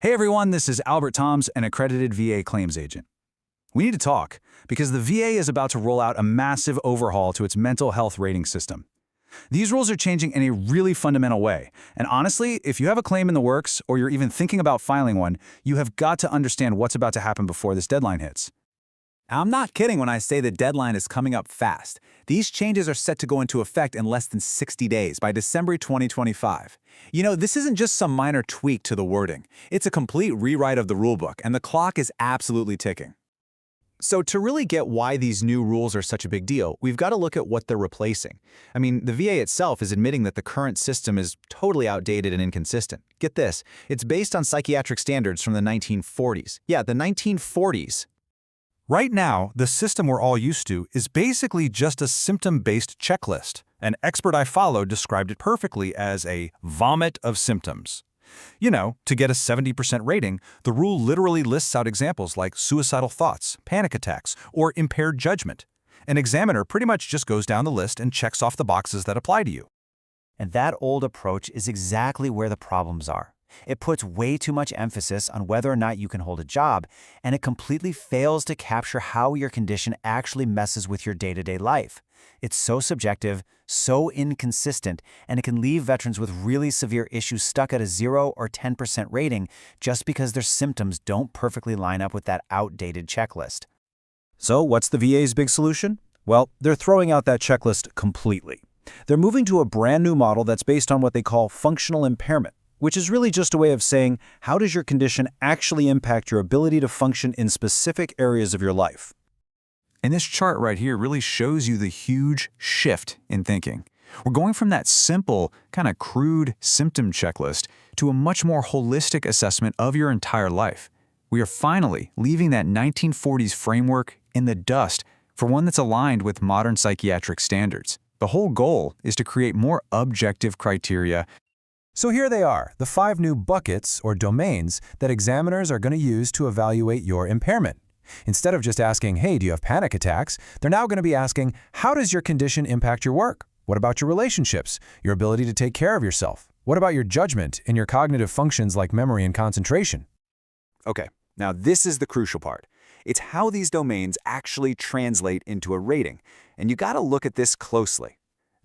Hey everyone, this is Albert Toms, an accredited VA claims agent. We need to talk because the VA is about to roll out a massive overhaul to its mental health rating system. These rules are changing in a really fundamental way, and honestly, if you have a claim in the works or you're even thinking about filing one, you have got to understand what's about to happen before this deadline hits. I'm not kidding when I say the deadline is coming up fast. These changes are set to go into effect in less than 60 days, by December 2025. This isn't just some minor tweak to the wording. It's a complete rewrite of the rulebook, and the clock is absolutely ticking. So to really get why these new rules are such a big deal, we've got to look at what they're replacing. The VA itself is admitting that the current system is totally outdated and inconsistent. Get this, it's based on psychiatric standards from the 1940s. Yeah, the 1940s. Right now, the system we're all used to is basically just a symptom-based checklist. An expert I followed described it perfectly as a vomit of symptoms. To get a 70% rating, the rule literally lists out examples like suicidal thoughts, panic attacks, or impaired judgment. An examiner pretty much just goes down the list and checks off the boxes that apply to you. And that old approach is exactly where the problems are. It puts way too much emphasis on whether or not you can hold a job, and it completely fails to capture how your condition actually messes with your day-to-day life. It's so subjective, so inconsistent, and it can leave veterans with really severe issues stuck at a 0 or 10% rating just because their symptoms don't perfectly line up with that outdated checklist. So what's the VA's big solution? Well, they're throwing out that checklist completely. They're moving to a brand new model that's based on what they call functional impairment, which is really just a way of saying, how does your condition actually impact your ability to function in specific areas of your life? And this chart right here really shows you the huge shift in thinking. We're going from that simple, kind of crude symptom checklist to a much more holistic assessment of your entire life. We are finally leaving that 1940s framework in the dust for one that's aligned with modern psychiatric standards. The whole goal is to create more objective criteria. So here they are, the 5 new buckets or domains that examiners are going to use to evaluate your impairment. Instead of just asking, hey, do you have panic attacks? They're now going to be asking, how does your condition impact your work? What about your relationships, your ability to take care of yourself? What about your judgment and your cognitive functions like memory and concentration? Okay, now this is the crucial part. It's how these domains actually translate into a rating, and you got to look at this closely.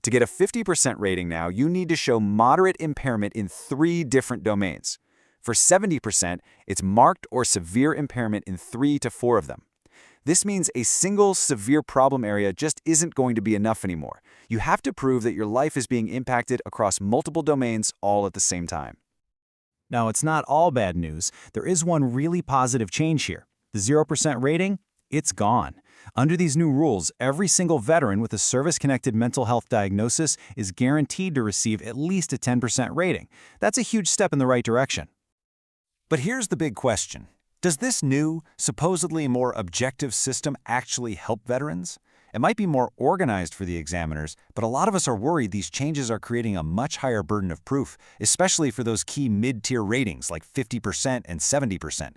To get a 50% rating now, you need to show moderate impairment in 3 different domains. For 70%, it's marked or severe impairment in 3 to 4 of them. This means a single severe problem area just isn't going to be enough anymore. You have to prove that your life is being impacted across multiple domains all at the same time. Now, it's not all bad news. There is one really positive change here. The 0% rating, it's gone. Under these new rules, every single veteran with a service-connected mental health diagnosis is guaranteed to receive at least a 10% rating. That's a huge step in the right direction. But here's the big question. Does this new, supposedly more objective system actually help veterans? It might be more organized for the examiners, but a lot of us are worried these changes are creating a much higher burden of proof, especially for those key mid-tier ratings like 50% and 70%.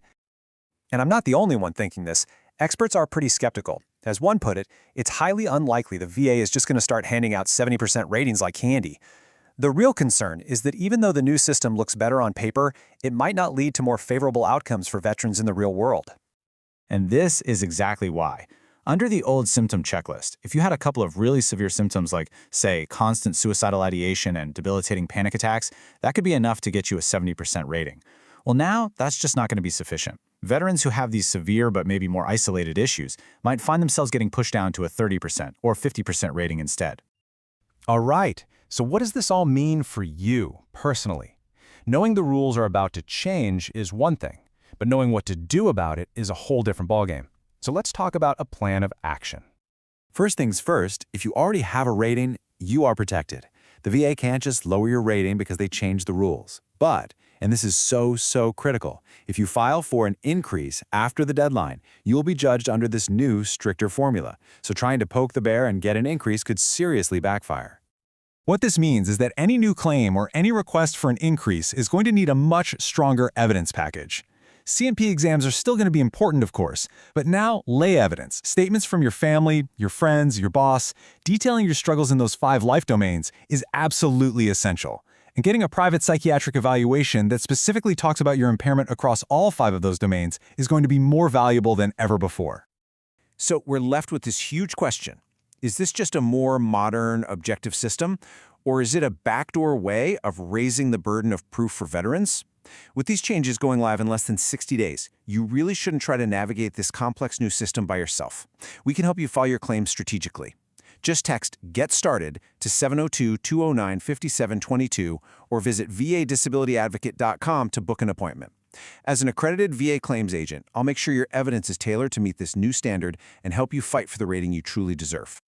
And I'm not the only one thinking this. Experts are pretty skeptical. As one put it, it's highly unlikely the VA is just going to start handing out 70% ratings like candy. The real concern is that even though the new system looks better on paper, it might not lead to more favorable outcomes for veterans in the real world. And this is exactly why. Under the old symptom checklist, if you had a couple of really severe symptoms like, say, constant suicidal ideation and debilitating panic attacks, that could be enough to get you a 70% rating. Well, now that's just not going to be sufficient. Veterans who have these severe but maybe more isolated issues might find themselves getting pushed down to a 30% or 50% rating instead. All right, so what does this all mean for you, personally? Knowing the rules are about to change is one thing, but knowing what to do about it is a whole different ballgame. So let's talk about a plan of action. First things first, if you already have a rating, you are protected. The VA can't just lower your rating because they changed the rules. But, and this is so critical, if you file for an increase after the deadline, you will be judged under this new, stricter formula. So trying to poke the bear and get an increase could seriously backfire. What this means is that any new claim or any request for an increase is going to need a much stronger evidence package. C&P exams are still going to be important, of course, but now lay evidence, statements from your family, your friends, your boss, detailing your struggles in those 5 life domains is absolutely essential. And getting a private psychiatric evaluation that specifically talks about your impairment across all 5 of those domains is going to be more valuable than ever before. So we're left with this huge question. Is this just a more modern, objective system, or is it a backdoor way of raising the burden of proof for veterans? With these changes going live in less than 60 days, you really shouldn't try to navigate this complex new system by yourself. We can help you file your claims strategically. Just text GET STARTED to 702-209-5722 or visit vadisabilityadvocate.com to book an appointment. As an accredited VA claims agent, I'll make sure your evidence is tailored to meet this new standard and help you fight for the rating you truly deserve.